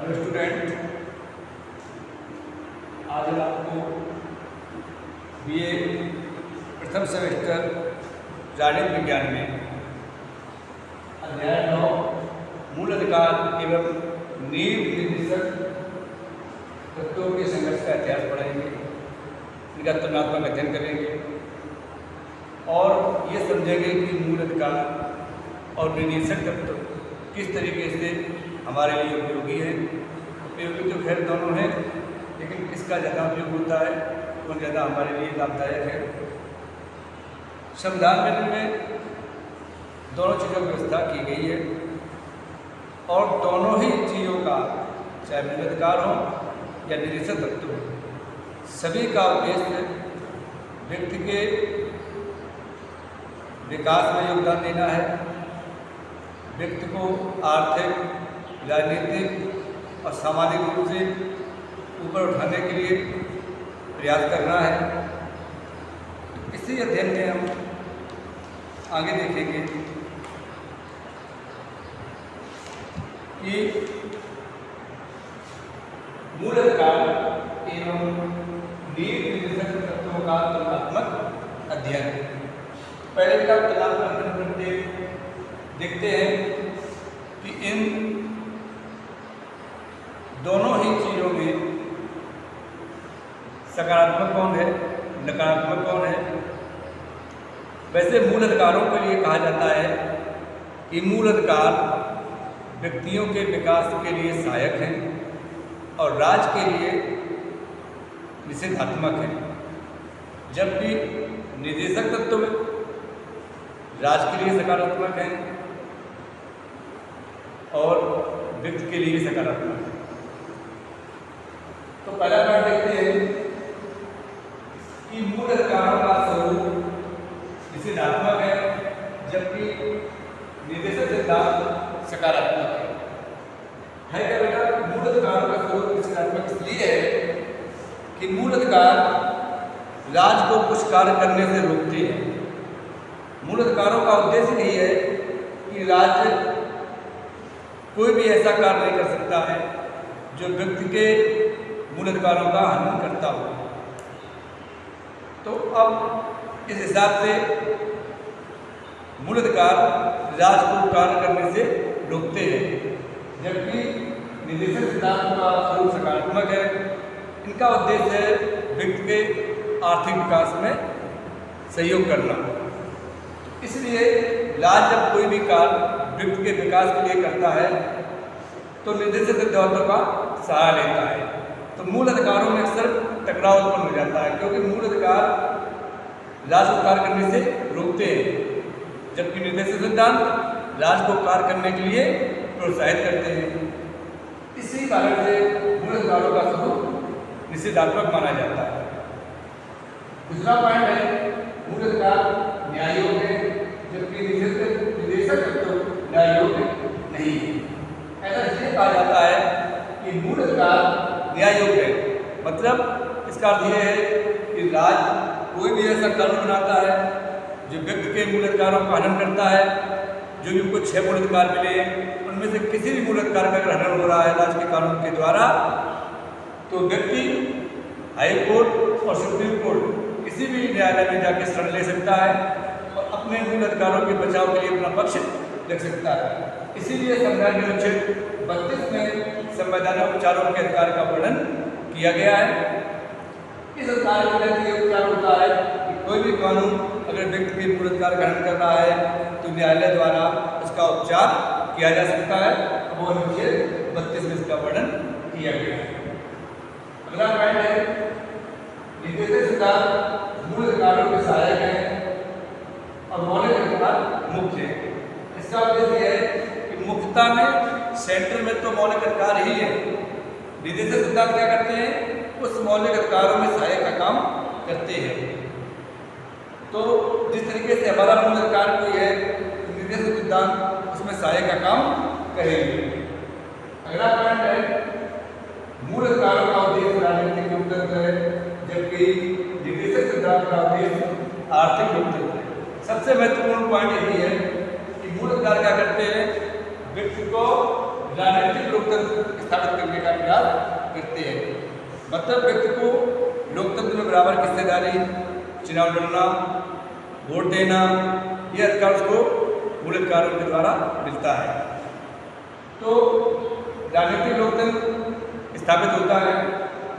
Hello student, आज हम आपको बीए प्रथम सेमेस्टर राजनीति विज्ञान में अध्याय 9 मूल अधिकार एवं नीति निर्देशक तत्वों के संघर्ष का इतिहास पढ़ेंगे। इनका तुलनात्मक अध्ययन करेंगे और ये समझेंगे कि मूल अधिकार और निर्देशक तत्व किस तरीके से हमारे लिए उपयोगी है। उपयोगी तो खैर दोनों हैं, लेकिन किसका ज़्यादा उपयोग होता है, कौन ज़्यादा हमारे लिए लाभदायक है। संविधान में दोनों चीज़ों की व्यवस्था की गई है और दोनों ही चीज़ों का, चाहे मूल अधिकार हो या निर्देशक तत्व हो, सभी का उद्देश्य व्यक्ति के विकास में योगदान देना है, व्यक्ति को आर्थिक, राजनीतिक और सामाजिक रूप से ऊपर उठाने के लिए प्रयास करना है। इसी अध्ययन में हम आगे देखेंगे कि मूल अधिकार एवं नीति निर्देशक तत्वों का तुलनात्मक अध्ययन। पहले का तुलनात्मक अध्ययन करते देखते हैं कि इन दोनों ही चीज़ों में सकारात्मक कौन है, नकारात्मक कौन है। वैसे मूल अधिकारों के लिए कहा जाता है कि मूल अधिकार व्यक्तियों के विकास के लिए सहायक हैं और राज्य के लिए निषेधात्मक हैं, जबकि निर्देशक तत्व राज्य के लिए सकारात्मक हैं और व्यक्ति के लिए सकारात्मक है। तो पहला पाठ देखते हैं कि मूल अधिकारों का स्वरूप निषेधात्मक है, जबकि निर्देशक सिद्धांत सकारात्मक है। क्या बेटा? मूल अधिकारों का स्वरूप निषेधात्मक इसलिए है कि मूल अधिकार राज्य को कुछ कार्य करने से रोकते हैं। मूल अधिकारों का उद्देश्य यही है कि राज्य कोई भी ऐसा कार्य नहीं कर सकता है जो व्यक्ति के मूल अधिकारों का हनन करता हो। तो अब इस हिसाब से मूल अधिकार राज्य को कार्य करने से रोकते हैं, जबकि निर्देशक सिद्धांत का स्वरूप सकारात्मक है। इनका उद्देश्य है व्यक्ति के आर्थिक विकास में सहयोग करना। इसलिए राज्य जब कोई भी कार्य व्यक्ति के विकास के लिए करता है तो निर्देशक सिद्धांतों का सहारा लेता है। तो मूल अधिकारों में अक्सर टकराव उत्पन्न हो जाता है, क्योंकि मूल अधिकार राज्य को कार्य करने से रोकते हैं, जबकि निर्देशक सिद्धांत राज्य को कार्य करने के लिए प्रोत्साहित करते हैं। इसी कारण से मूल अधिकारों का स्वरूप निषेधात्मक माना जाता है। दूसरा पॉइंट है मूल अधिकार न्याय योग्य है, जबकि निर्देशक तत्व न्याय योग्य नहीं है। ऐसा इसलिए कहा जाता है कि मूल अधिकार न्याय योग्य है, मतलब इसका अर्थ यह है कि राज्य कोई भी ऐसा कानून बनाता है जो व्यक्ति के मूल अधिकारों का हनन करता है। जो भी उनको 6 मूल अधिकार मिले हैं, उनमें से किसी भी मूल अधिकार का अगर हनन हो रहा है राज्य के कानून के द्वारा, तो व्यक्ति हाई कोर्ट और सुप्रीम कोर्ट किसी भी न्यायालय में जाकर शरण ले सकता है और अपने मूल अधिकारों के बचाव के लिए अपना पक्ष रख सकता है। इसीलिए संविधान के अनुच्छेद 32 में संवैधानिक उपचारों के अधिकार का वर्णन किया गया है। इस अधिकार के तहत ये उपचार होता है कि कोई भी कानून अगर व्यक्ति के मूल अधिकार का हनन कर रहा है तो न्यायालय द्वारा उसका उपचार किया जा सकता है। वो अनुच्छेद 32 में इसका वर्णन किया गया है। अगला पॉइंट है निर्देशक सिद्धांत मूल अधिकारों के सहायक है और मौलिक अधिकार मुख्य है। इसका उद्देश्य है कि मुख्यता में सेंटर में तो मौलिक अधिकार ही है। निर्देशक सिद्धांत क्या करते हैं? उस मौलिक अधिकारों में सहायक का काम करते हैं। तो जिस तरीके से हमारा मूल अधिकार कोई है, निर्देशक सिद्धांत उसमें सहायक का काम करेंगे। अगला पॉइंट है मूल अधिकारों का उद्देश्य राजनीतिक लोकतंत्र है, जबकि निर्देशक सिद्धांत का उद्देश्य आर्थिक लोकतंत्र है। सबसे महत्वपूर्ण पॉइंट यही है कि मूल अधिकार क्या करते हैं? व्यक्ति को राजनीतिक लोकतंत्र स्थापित करने का प्रयास करते हैं। मतलब व्यक्ति को लोकतंत्र में बराबर की हिस्सेदारी, चुनाव लड़ना, वोट देना, ये अधिकार उसको मूलक कानून के द्वारा मिलता है। तो राजनीतिक लोकतंत्र स्थापित होता है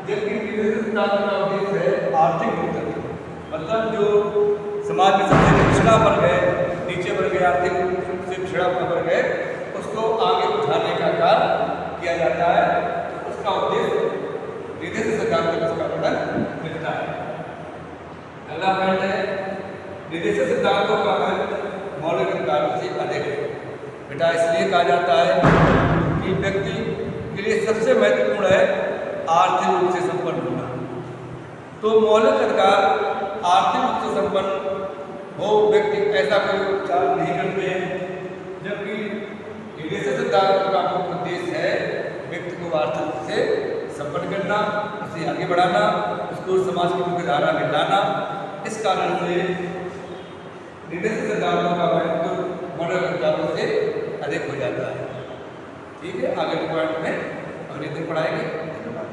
जबकि निवेशित सिद्धांत का उद्देश्य है आर्थिक लोकतंत्र। मतलब जो समाज में सबसे पिछड़ा वर्ग है, नीचे वर्ग है, आर्थिक रूप से पिछड़ा वर्ग है, उसको आगे उठाने का कार्य किया जाता है। तो उसका उद्देश्य निवेशित सिद्धांत में उसका वर्णन मिलता है। अगला पॉइंट है निवेशित सिद्धांतों का मौलिक अधिकारों से अधिक है। बेटा इसलिए कहा जाता है कि व्यक्ति के लिए सबसे महत्वपूर्ण है आर्थिक रूप से संपन्न होना। तो मौलिक अधिकार आर्थिक रूप से संपन्न हो व्यक्ति ऐसा कोई उपचार नहीं करते हैं, जबकि निवेशित सिद्धांत का मुख्य उद्देश्य है व्यक्ति को आर्थिक रूप से संपन्न करना, उसे आगे बढ़ाना, उसको समाज की मुख्य धारा में लाना। इस कारण से निवेशित सिद्धांतों का महत्व मौलिक अधिकारों से अधिक हो जाता है। ठीक है, आगे के पॉइंट में अगले दिन पढ़ाएंगे। धन्यवाद।